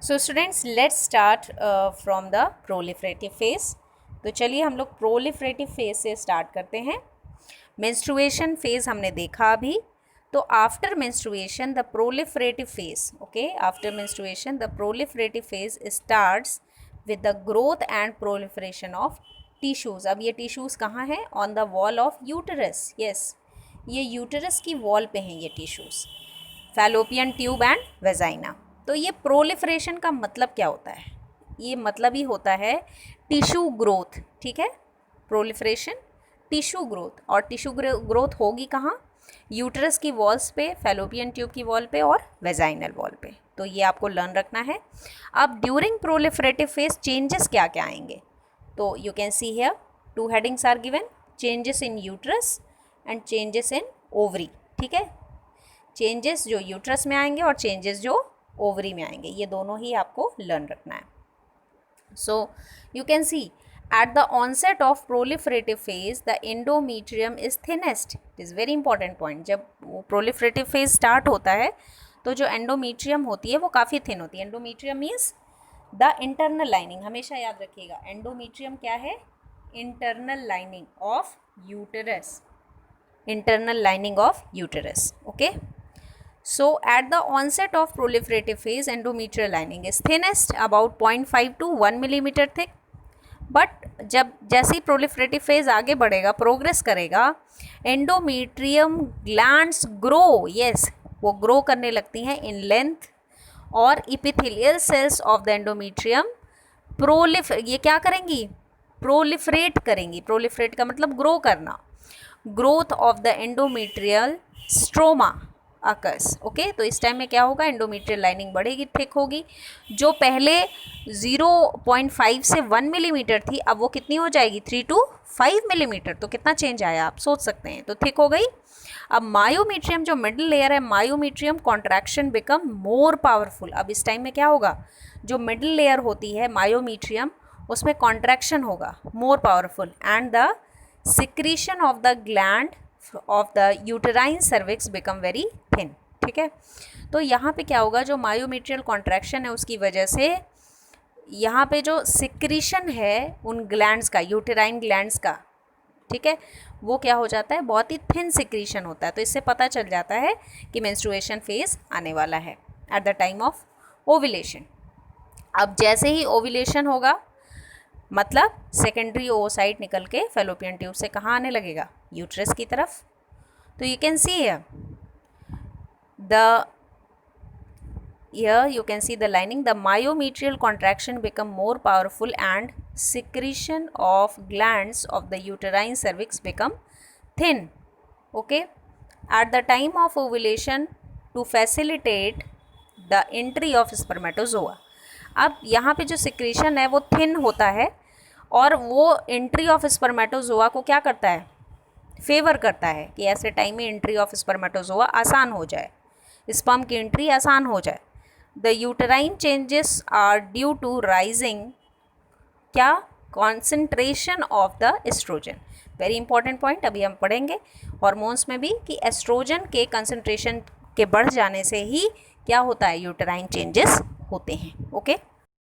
So students let's start from the proliferative phase. तो चलिए हम लोग प्रोलिफरेटिव फेज से स्टार्ट करते हैं। मेंस्ट्रुएशन फेज हमने देखा अभी। तो after menstruation the proliferative phase, okay, after menstruation the proliferative phase starts with the growth and proliferation of tissues. अब ये टिश्यूज कहाँ हैं? On the wall of uterus. Yes, ये यूटरस की वॉल पे हैं ये tissues, fallopian tube and vagina. तो ये प्रोलिफरेशन का मतलब क्या होता है? ये मतलब ही होता है टिश्यू ग्रोथ। ठीक है, प्रोलिफरेशन टिश्यू ग्रोथ, और टिश्यू ग्रोथ होगी कहाँ? यूटरस की वॉल्स पे, फैलोपियन ट्यूब की वॉल पे और वेजाइनल वॉल पे। तो ये आपको लर्न रखना है। अब ड्यूरिंग प्रोलिफरेटिव फेज चेंजेस क्या क्या आएंगे? तो you can see here two headings are given, changes in uterus and changes in ovary. ठीक है, चेंजेस जो यूट्रस में आएंगे और चेंजेस जो ओवरी में आएंगे, ये दोनों ही आपको लर्न रखना है। So you can see at the onset of proliferative phase the endometrium is thinnest. It is very important point. जब प्रोलिफरेटिव फेज स्टार्ट होता है तो जो एंडोमीट्रियम होती है वो काफ़ी थिन होती है। Endometrium means the internal lining, हमेशा याद रखिएगा। एंडोमीट्रियम क्या है? Internal lining of uterus, internal lining of uterus. Okay, so at the onset of proliferative phase endometrial lining is thinnest, about 0.5 to 1 millimeter thick. But जब जैसे ही proliferative phase आगे बढ़ेगा, प्रोग्रेस करेगा, एंडोमेट्रियम ग्लैंड्स ग्रो, यस, वो grow करने लगती हैं इन लेंथ, और epithelial cells of the endometrium ये क्या करेंगी? प्रोलिफरेट करेंगी। प्रोलिफरेट का मतलब ग्रो करना। Growth of the endometrial stroma occurs. Okay, तो इस टाइम में क्या होगा? एंडोमेट्रियल लाइनिंग बढ़ेगी, थिक होगी। जो पहले 0.5 से 1 मिलीमीटर थी, अब वो कितनी हो जाएगी? 3 to 5 मिलीमीटर। तो कितना चेंज आया आप सोच सकते हैं। तो थिक हो गई। अब मायोमीट्रियम जो मिडिल लेयर है, myometrium contraction become more powerful. अब इस टाइम में क्या होगा? जो मिडिल लेयर होती है मायोमीट्रियम, उसमें कॉन्ट्रैक्शन होगा, more powerful, and the secretion of the gland of the uterine cervix become very thin. ठीक है, तो यहाँ पे क्या होगा? जो मायोमेट्रियल कॉन्ट्रैक्शन है उसकी वजह से यहाँ पे जो सिक्रीशन है उन ग्लैंड्स का, यूटेराइन ग्लैंड्स का, ठीक है, वो क्या हो जाता है? बहुत ही थिन सिक्रीशन होता है। तो इससे पता चल जाता है कि मेंस्ट्रुएशन फेज आने वाला है at the time of ovulation. अब जैसे ही ओव्यूलेशन होगा, मतलब सेकेंडरी ओवोसाइट निकल के फैलोपियन ट्यूब से कहाँ आने लगेगा? यूट्रस की तरफ। तो you can see here you can see the lining, the myometrial contraction become more powerful and secretion of glands of the uterine cervix become thin. Okay, at the time of ovulation to facilitate the entry of spermatozoa. अब यहाँ पे जो secretion है वो thin होता है, और वो एंट्री ऑफ स्पर्मेटोजोआ को क्या करता है? फेवर करता है कि ऐसे टाइम में एंट्री ऑफ स्पर्मेटोजोआ आसान हो जाए, स्पर्म की एंट्री आसान हो जाए। The uterine changes are due to rising क्या? Concentration of the estrogen. Very important point, अभी हम पढ़ेंगे हॉर्मोन्स में भी कि एस्ट्रोजन के कंसेंट्रेशन के बढ़ जाने से ही क्या होता है? यूटेराइन चेंजेस होते हैं। ओके,